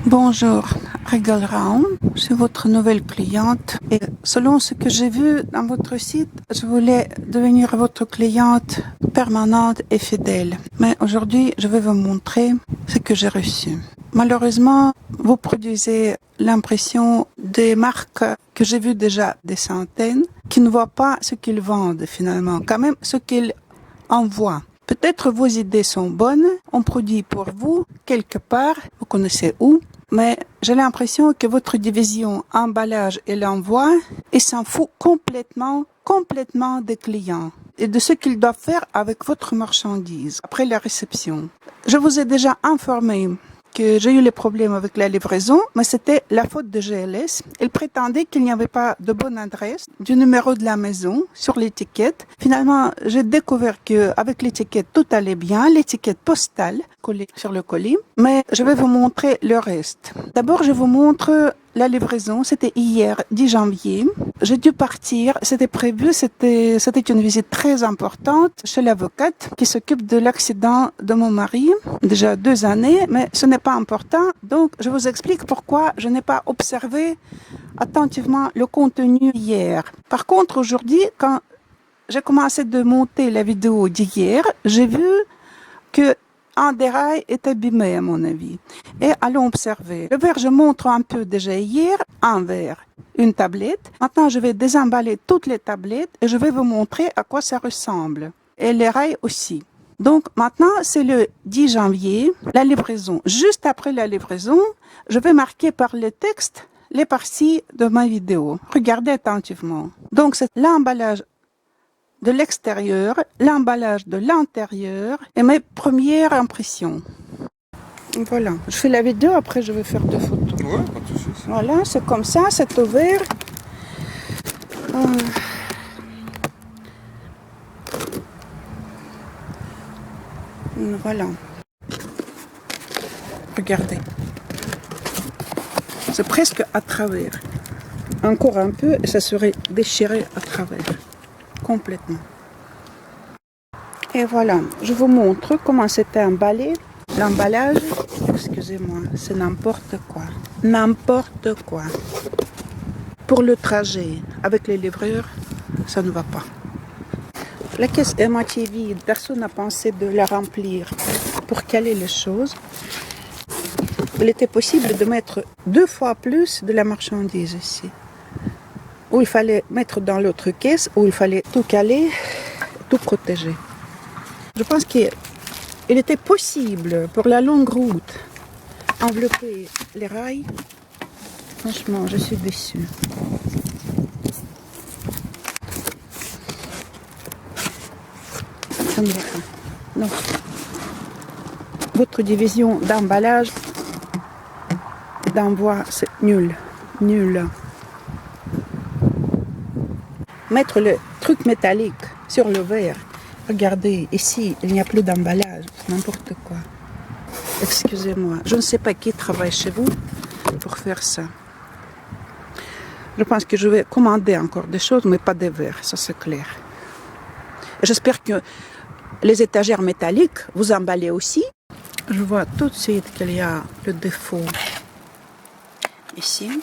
Bonjour, Regal Raum, je suis votre nouvelle cliente et selon ce que j'ai vu dans votre site, je voulais devenir votre cliente permanente et fidèle. Mais aujourd'hui, je vais vous montrer ce que j'ai reçu. Malheureusement, vous produisez l'impression des marques que j'ai vues déjà des centaines qui ne voient pas ce qu'ils vendent finalement, quand même ce qu'ils envoient. Peut-être vos idées sont bonnes, on produit pour vous quelque part, vous connaissez où, mais j'ai l'impression que votre division emballage et l'envoi, il s'en fout complètement des clients et de ce qu'ils doivent faire avec votre marchandise après la réception. Je vous ai déjà informé que j'ai eu les problèmes avec la livraison, mais c'était la faute de GLS. Ils prétendaient qu'il n'y avait pas de bonne adresse du numéro de la maison sur l'étiquette. Finalement, j'ai découvert que avec l'étiquette, tout allait bien, l'étiquette postale collée sur le colis. Mais je vais vous montrer le reste. D'abord, je vous montre la livraison. C'était hier, 10 janvier. J'ai dû partir. C'était prévu. C'était une visite très importante chez l'avocate qui s'occupe de l'accident de mon mari. Déjà 2 années, mais ce n'est pas important. Donc, je vous explique pourquoi je n'ai pas observé attentivement le contenu hier. Par contre, aujourd'hui, quand j'ai commencé de monter la vidéo d'hier, j'ai vu que un des rails est abîmé à mon avis. Et allons observer. Le verre, je montre un peu déjà hier, un verre, une tablette. Maintenant, je vais désemballer toutes les tablettes et je vais vous montrer à quoi ça ressemble. Et les rails aussi. Donc maintenant, c'est le 10 janvier, la livraison. Juste après la livraison, je vais marquer par le texte les parties de ma vidéo. Regardez attentivement. Donc c'est l'emballage de l'extérieur, l'emballage de l'intérieur et mes premières impressions. Voilà, je fais la vidéo, après je vais faire 2 photos. Ouais, pas de soucis. Voilà, c'est comme ça, c'est ouvert. Voilà. Regardez. C'est presque à travers. Encore un peu et ça serait déchiré à travers. Complètement. Et voilà, je vous montre comment c'était emballé. L'emballage, excusez-moi, c'est n'importe quoi. N'importe quoi. Pour le trajet avec les livreurs, ça ne va pas. La caisse est moitié vide, personne n'a pensé de la remplir pour caler les choses. Il était possible de mettre 2 fois plus de la marchandise ici. Où il fallait mettre dans l'autre caisse, où il fallait tout caler, tout protéger. Je pense qu'il était possible pour la longue route envelopper les rails. Franchement, je suis déçue. Ça ne va pas. Non. Votre division d'emballage et d'envoi, c'est nul. Nul. Mettre le truc métallique sur le verre. Regardez, ici, il n'y a plus d'emballage. N'importe quoi. Excusez-moi. Je ne sais pas qui travaille chez vous pour faire ça. Je pense que je vais commander encore des choses, mais pas des verres. Ça, c'est clair. J'espère que les étagères métalliques, vous emballez aussi. Je vois tout de suite qu'il y a le défaut ici.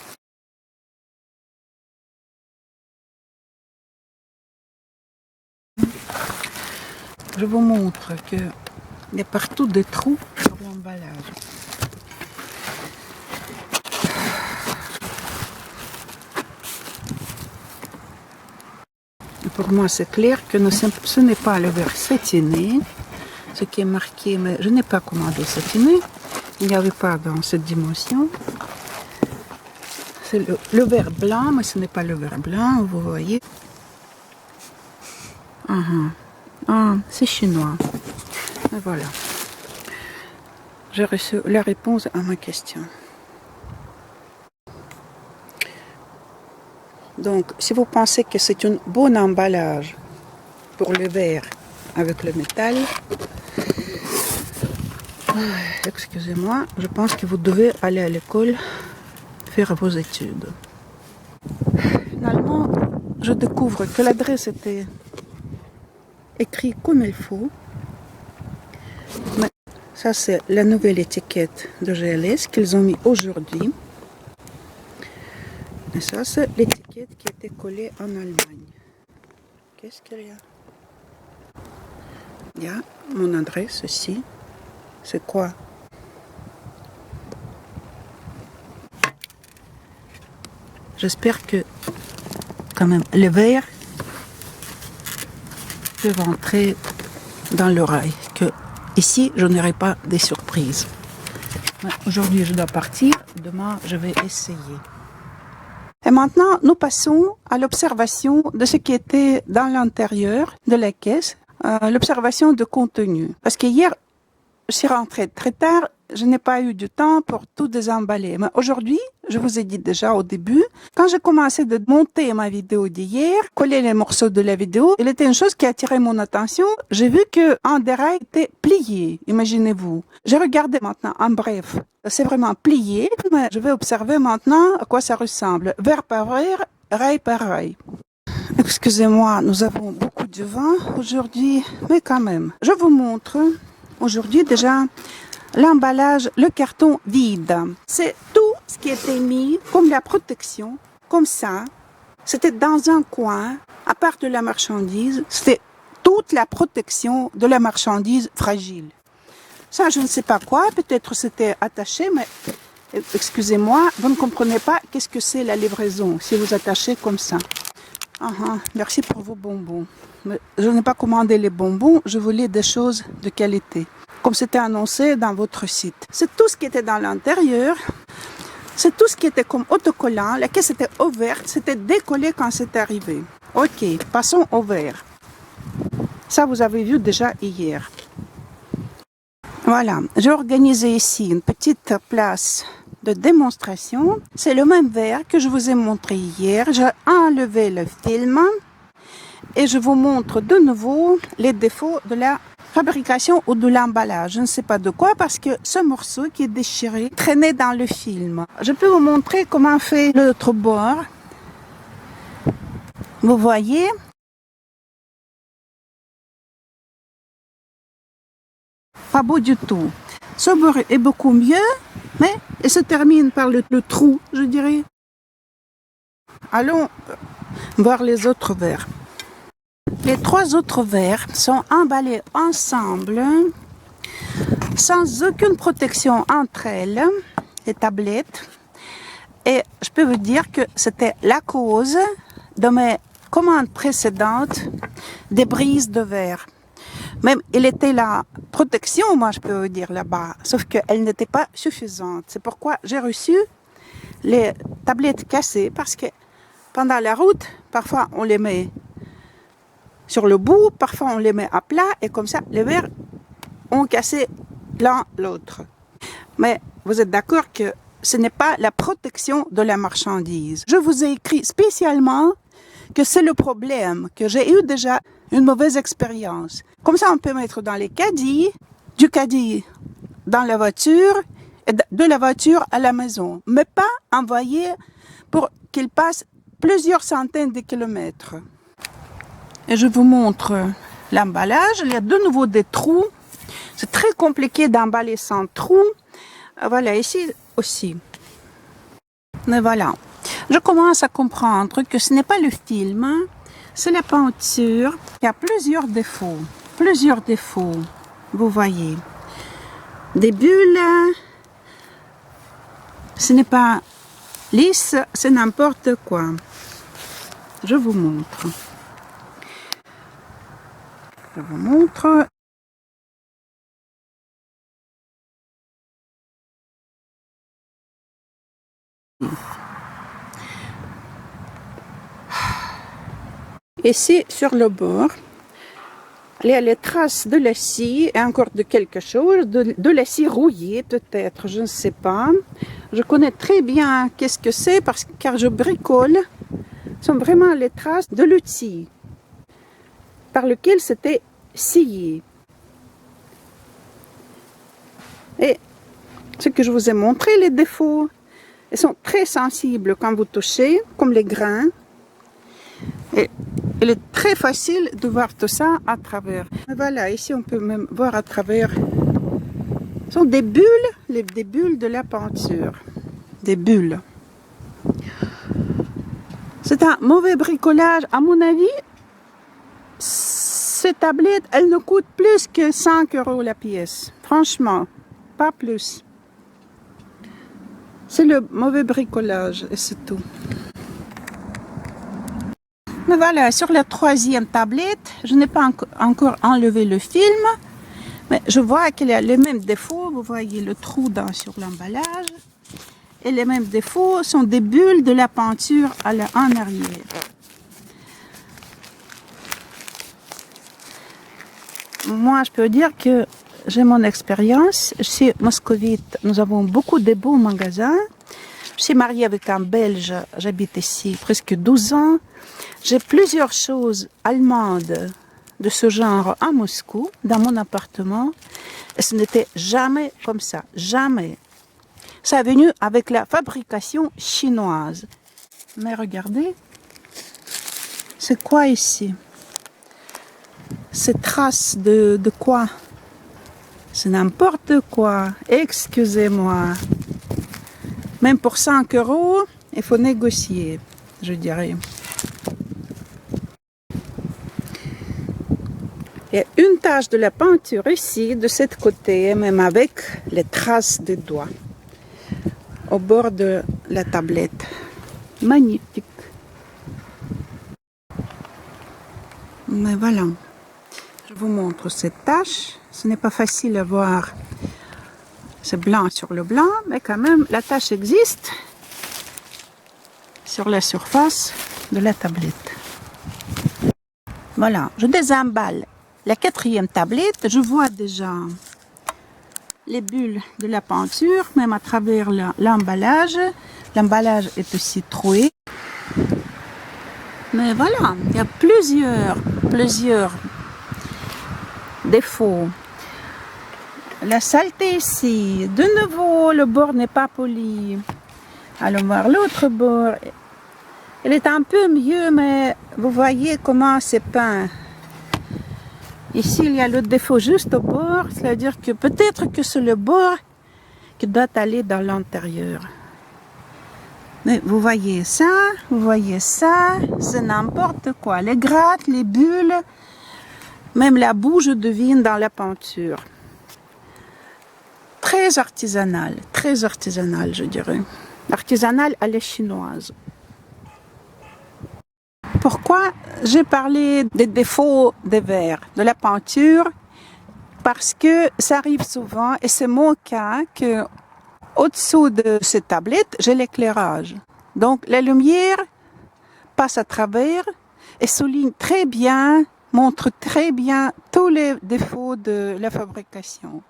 Je vous montre qu'il y a partout des trous sur l'emballage. Pour moi, c'est clair que ce n'est pas le verre satiné, ce qui est marqué, mais je n'ai pas commandé satiné. Il n'y avait pas dans cette dimension. C'est le verre blanc, mais ce n'est pas le verre blanc, vous voyez. Ah, c'est chinois. Et voilà. J'ai reçu la réponse à ma question. Donc, si vous pensez que c'est un bon emballage pour le verre avec le métal, excusez-moi, je pense que vous devez aller à l'école faire vos études. Finalement, je découvre que l'adresse était écrite comme il faut, mais Ça, c'est la nouvelle étiquette de GLS qu'ils ont mis aujourd'hui. Et ça, c'est l'étiquette qui a été collée en Allemagne. Qu'est-ce qu'il y a? Il y a mon adresse ici. C'est quoi? J'espère que, quand même, le verre peut rentrer dans l'oreille. Que ici, je n'aurai pas des surprises. Aujourd'hui, je dois partir. Demain, je vais essayer. Et maintenant, nous passons à l'observation de ce qui était dans l'intérieur de la caisse, l'observation de contenu. Parce que hier, je suis rentrée très tard, je n'ai pas eu du temps pour tout désemballer. Mais aujourd'hui, je vous ai dit déjà au début, quand j'ai commencé de monter ma vidéo d'hier, coller les morceaux de la vidéo, il était une chose qui a attiré mon attention. J'ai vu qu'un des rails était plié, imaginez-vous. J'ai regardé maintenant, en bref, c'est vraiment plié, mais je vais observer maintenant à quoi ça ressemble. Verre par verre, rail par rail. Excusez-moi, nous avons beaucoup de vent aujourd'hui, mais quand même. Je vous montre aujourd'hui déjà l'emballage, le carton vide. C'est tout ce qui était mis comme la protection, comme ça. C'était dans un coin, à part de la marchandise, c'était toute la protection de la marchandise fragile. Ça, je ne sais pas quoi, peut-être c'était attaché, mais excusez-moi, vous ne comprenez pas qu'est-ce que c'est la livraison, si vous attachez comme ça. Merci pour vos bonbons. Mais je n'ai pas commandé les bonbons, je voulais des choses de qualité, comme c'était annoncé dans votre site. C'est tout ce qui était dans l'intérieur, c'est tout ce qui était comme autocollant. La caisse était ouverte, c'était décollé quand c'est arrivé. Ok, passons au verre. Ça, vous avez vu déjà hier. Voilà, j'ai organisé ici une petite place de démonstration. C'est le même verre que je vous ai montré hier. J'ai enlevé le film et je vous montre de nouveau les défauts de la fabrication ou de l'emballage. Je ne sais pas de quoi parce que ce morceau qui est déchiré traînait dans le film. Je peux vous montrer comment fait l'autre bord. Vous voyez? Pas beau du tout. Ce bord est beaucoup mieux, mais il se termine par le trou, je dirais. Allons voir les autres verres. Les trois autres verres sont emballés ensemble, sans aucune protection entre elles, les tablettes. Et je peux vous dire que c'était la cause de mes commandes précédentes des brises de verre. Même il était la protection, moi je peux vous dire là-bas, sauf qu'elle n'était pas suffisante. C'est pourquoi j'ai reçu les tablettes cassées, parce que pendant la route, parfois on les met sur le bout, parfois on les met à plat, et comme ça les verres ont cassé l'un l'autre. Mais vous êtes d'accord que ce n'est pas la protection de la marchandise. Je vous ai écrit spécialement que c'est le problème, que j'ai eu déjà une mauvaise expérience. Comme ça, on peut mettre dans les caddies, du caddie dans la voiture, et de la voiture à la maison, mais pas envoyer pour qu'il passe plusieurs centaines de kilomètres. Et je vous montre l'emballage. Il y a de nouveau des trous. C'est très compliqué d'emballer sans trous. Voilà, ici aussi. Mais voilà. Je commence à comprendre que ce n'est pas le film, hein. C'est la peinture. Il y a plusieurs défauts. Plusieurs défauts. Vous voyez. Des bulles. Ce n'est pas lisse, c'est n'importe quoi. Je vous montre. Je vous montre. Ici, sur le bord, il y a les traces de la scie et encore de quelque chose, de la scie rouillée peut-être, je ne sais pas. Je connais très bien qu'est-ce que c'est car je bricole. Ce sont vraiment les traces de l'outil par lequel c'était scié. Et ce que je vous ai montré, les défauts, ils sont très sensibles quand vous touchez, comme les grains. Et il est très facile de voir tout ça à travers. Voilà, ici on peut même voir à travers Ce sont des bulles, des bulles de la peinture. Des bulles. C'est un mauvais bricolage. À mon avis, ces tablettes, elles ne coûtent plus que 5 € la pièce. Franchement, pas plus. C'est le mauvais bricolage et c'est tout. Mais voilà, sur la troisième tablette, je n'ai pas encore enlevé le film, mais je vois qu'il y a les mêmes défauts. Vous voyez le trou sur l'emballage. Et les mêmes défauts sont des bulles de la peinture en arrière. Moi, je peux dire que j'ai mon expérience. Chez Moscovite, nous avons beaucoup de beaux magasins. Je suis mariée avec un Belge, j'habite ici presque 12 ans. J'ai plusieurs choses allemandes de ce genre à Moscou, dans mon appartement. Et ce n'était jamais comme ça, jamais. Ça est venu avec la fabrication chinoise. Mais regardez, c'est quoi ici? Ces traces de quoi? C'est n'importe quoi. Excusez-moi. Même pour 5 €, il faut négocier, je dirais. Il y a une tache de la peinture ici, de ce côté, même avec les traces des doigts. Au bord de la tablette. Magnifique. Mais voilà. Je vous montre cette tache. Ce n'est pas facile à voir. C'est blanc sur le blanc, mais quand même, la tache existe sur la surface de la tablette. Voilà, je désemballe la quatrième tablette. Je vois déjà les bulles de la peinture, même à travers l'emballage. L'emballage est aussi troué. Mais voilà, il y a plusieurs défauts. La saleté ici. De nouveau, le bord n'est pas poli. Allons voir l'autre bord. Il est un peu mieux, mais vous voyez comment c'est peint. Ici, il y a le défaut juste au bord. C'est-à-dire que peut-être que c'est le bord qui doit aller dans l'intérieur. Mais vous voyez ça, c'est n'importe quoi. Les grattes, les bulles, même la boue, je devine dans la peinture. Très artisanal, je dirais. Artisanal à la chinoise. Pourquoi j'ai parlé des défauts des verres, de la peinture? Parce que ça arrive souvent, et c'est mon cas, que au-dessous de cette tablette, j'ai l'éclairage. Donc la lumière passe à travers et souligne très bien, montre très bien tous les défauts de la fabrication.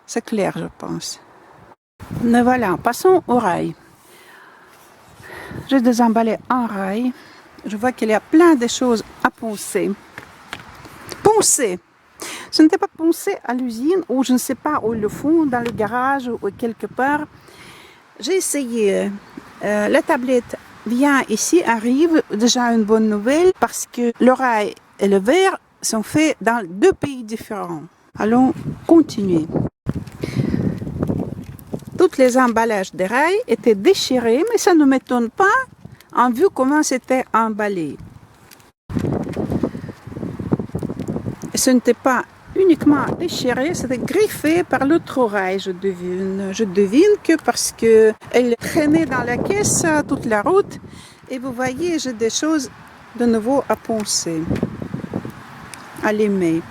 C'est clair, je pense. Mais voilà, passons au rail. J'ai désemballé un rail. Je vois qu'il y a plein de choses à poncer. Poncer! Ce n'était pas poncé à l'usine, ou je ne sais pas où ils le font, dans le garage ou quelque part. J'ai essayé. La tablette vient ici, arrive, déjà une bonne nouvelle, parce que le rail et le verre sont faits dans 2 pays différents. Allons continuer. Tous les emballages des rails étaient déchirés, mais ça ne m'étonne pas, en vue comment c'était emballé. Ce n'était pas uniquement déchiré, c'était griffé par l'autre rail, je devine. Je devine que parce qu'elle traînait dans la caisse toute la route. Et vous voyez, j'ai des choses de nouveau à poncer, à limer.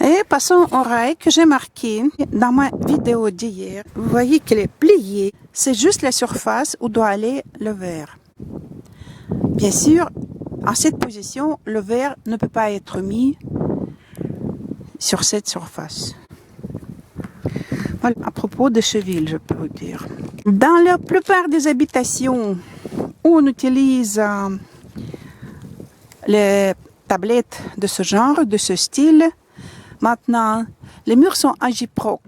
Et passons au rail que j'ai marqué dans ma vidéo d'hier. Vous voyez qu'elle est pliée. C'est juste la surface où doit aller le verre. Bien sûr, en cette position, le verre ne peut pas être mis sur cette surface. Voilà, à propos des chevilles, je peux vous dire. Dans la plupart des habitations où on utilise les tablettes de ce genre, de ce style, maintenant, les murs sont en gyproc.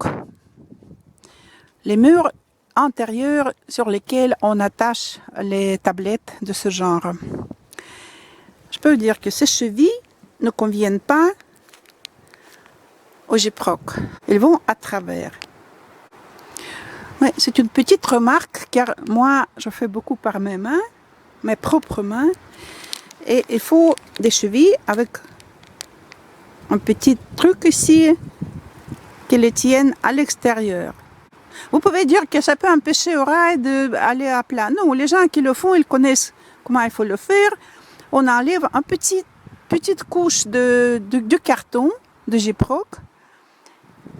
Les murs antérieurs sur lesquels on attache les tablettes de ce genre. Je peux dire que ces chevilles ne conviennent pas au gyproc. Ils vont à travers. Oui, c'est une petite remarque car moi, je fais beaucoup par mes mains, mes propres mains. Et il faut des chevilles avec un petit truc ici qui les tiennent à l'extérieur. Vous pouvez dire que ça peut empêcher au rail d'aller à plat. Non, les gens qui le font, ils connaissent comment il faut le faire. On enlève une petite couche de carton, de gyproc,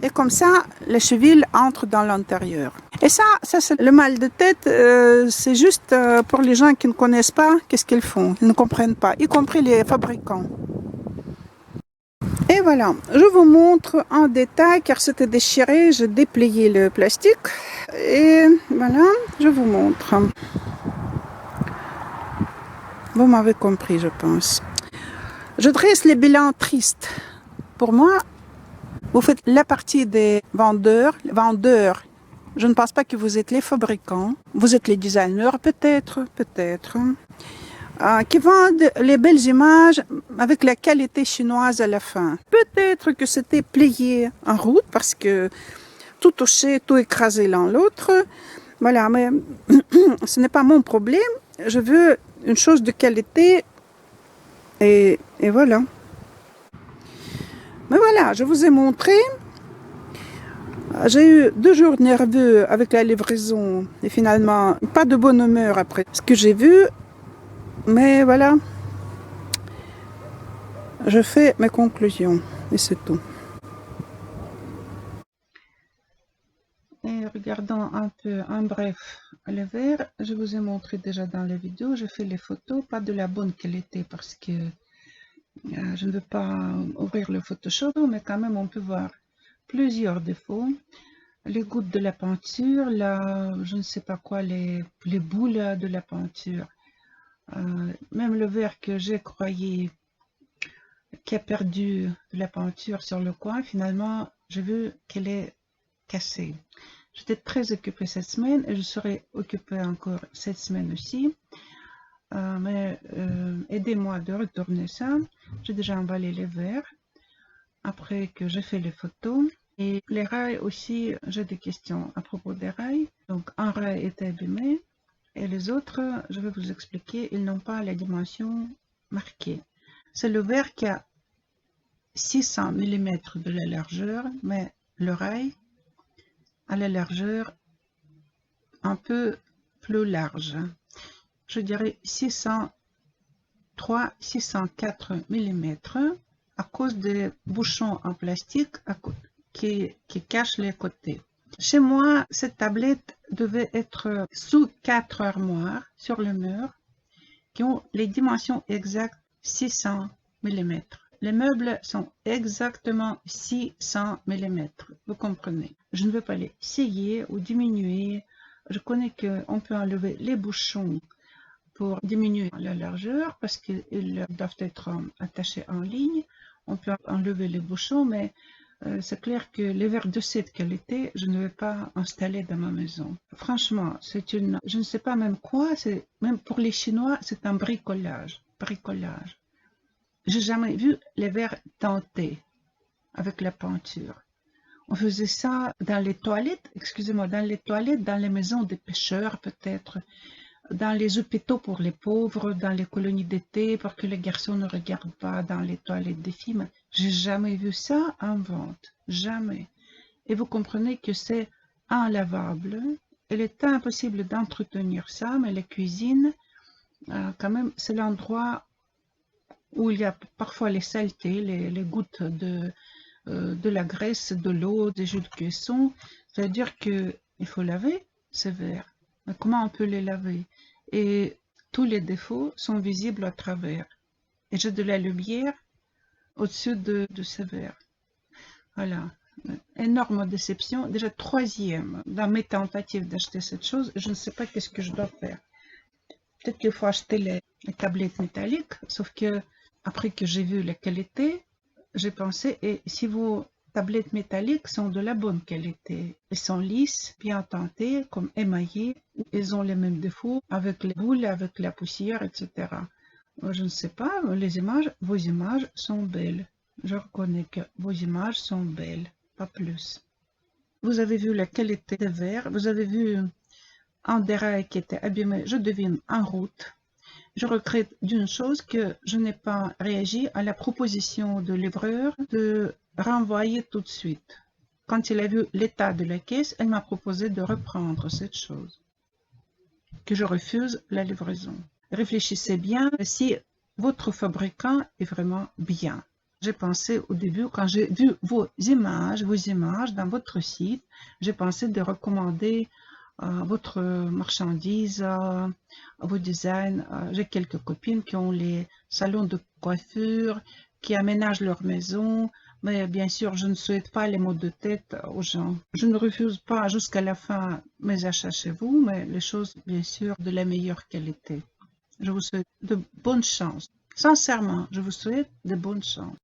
et comme ça, les chevilles entrent dans l'intérieur. Et ça c'est le mal de tête, c'est juste pour les gens qui ne connaissent pas qu'est-ce qu'ils font. Ils ne comprennent pas, y compris les fabricants. Et voilà, je vous montre en détail car c'était déchiré, j'ai déplié le plastique. Et voilà, je vous montre. Vous m'avez compris, je pense. Je dresse les bilans tristes. Pour moi, vous faites la partie des vendeurs. Je ne pense pas que vous êtes les fabricants. Vous êtes les designers, peut-être. Qui vendent les belles images avec la qualité chinoise à la fin. Peut-être que c'était plié en route parce que tout touché, tout écrasé l'un l'autre. Voilà, mais ce n'est pas mon problème. Je veux une chose de qualité et voilà. Mais voilà, je vous ai montré. J'ai eu 2 jours nerveux avec la livraison et finalement pas de bonne humeur après ce que j'ai vu. Mais voilà, je fais mes conclusions et c'est tout. Et regardons un peu en bref le verre. Je vous ai montré déjà dans la vidéo, je fais les photos, pas de la bonne qualité parce que je ne veux pas ouvrir le Photoshop, mais quand même on peut voir plusieurs défauts. Les gouttes de la peinture, je ne sais pas quoi, les boules de la peinture. Même le verre que j'ai croyé qui a perdu de la peinture sur le coin, finalement, j'ai vu qu'elle est cassée. J'étais très occupée cette semaine et je serai occupée encore cette semaine aussi. Mais aidez-moi de retourner ça. J'ai déjà emballé les verres après que j'ai fait les photos. Et les rails aussi, j'ai des questions à propos des rails. Donc un rail est abîmé et les autres, je vais vous expliquer, ils n'ont pas la dimension marquée. C'est le verre qui a 600 mm de la largeur, mais le rail a la largeur un peu plus large. Je dirais 603-604 mm à cause des bouchons en plastique qui cachent les côtés. Chez moi, cette tablette devait être sous 4 armoires sur le mur qui ont les dimensions exactes 600 mm. Les meubles sont exactement 600 mm. Vous comprenez? Je ne veux pas les scier ou diminuer. Je connais qu'on peut enlever les bouchons pour diminuer la largeur parce qu'ils doivent être attachés en ligne. On peut enlever les bouchons, mais c'est clair que les verres de cette qualité, je ne vais pas installer dans ma maison. Franchement, je ne sais pas même quoi, même pour les Chinois, c'est un bricolage. J'ai jamais vu les verres teintés avec la peinture. On faisait ça dans les toilettes, dans les maisons des pêcheurs peut-être, dans les hôpitaux pour les pauvres, dans les colonies d'été pour que les garçons ne regardent pas dans les toilettes des filles. J'ai jamais vu ça en vente, jamais. Et vous comprenez que c'est inlavable. Il est impossible d'entretenir ça, mais les cuisines, quand même, c'est l'endroit où il y a parfois les saletés, les gouttes de la graisse, de l'eau, des jus de cuisson. C'est-à-dire qu'il faut laver ces verres. Mais comment on peut les laver? Et tous les défauts sont visibles à travers. Et j'ai de la lumière au-dessus de ces verres. Voilà. Énorme déception. Déjà 3e dans mes tentatives d'acheter cette chose. Je ne sais pas qu'est-ce que je dois faire. Peut-être qu'il faut acheter les tablettes métalliques. Sauf que après que j'ai vu la qualité, j'ai pensé, et si vos tablettes métalliques sont de la bonne qualité, elles sont lisses, bien teintées, comme émaillées, elles ont les mêmes défauts avec les boules, avec la poussière, etc. Je ne sais pas, vos images sont belles. Je reconnais que vos images sont belles, pas plus. Vous avez vu la qualité des verres, vous avez vu un dérail qui était abîmé, je devine en route. Je regrette d'une chose que je n'ai pas réagi à la proposition de livreur de renvoyer tout de suite. Quand il a vu l'état de la caisse, elle m'a proposé de reprendre cette chose, que je refuse la livraison. Réfléchissez bien si votre fabricant est vraiment bien. J'ai pensé au début, quand j'ai vu vos images dans votre site, j'ai pensé de recommander votre marchandise, vos designs. J'ai quelques copines qui ont les salons de coiffure, qui aménagent leur maison, mais bien sûr, je ne souhaite pas les maux de tête aux gens. Je ne refuse pas jusqu'à la fin mes achats chez vous, mais les choses, bien sûr, de la meilleure qualité. Je vous souhaite de bonnes chances. Sincèrement, je vous souhaite de bonnes chances.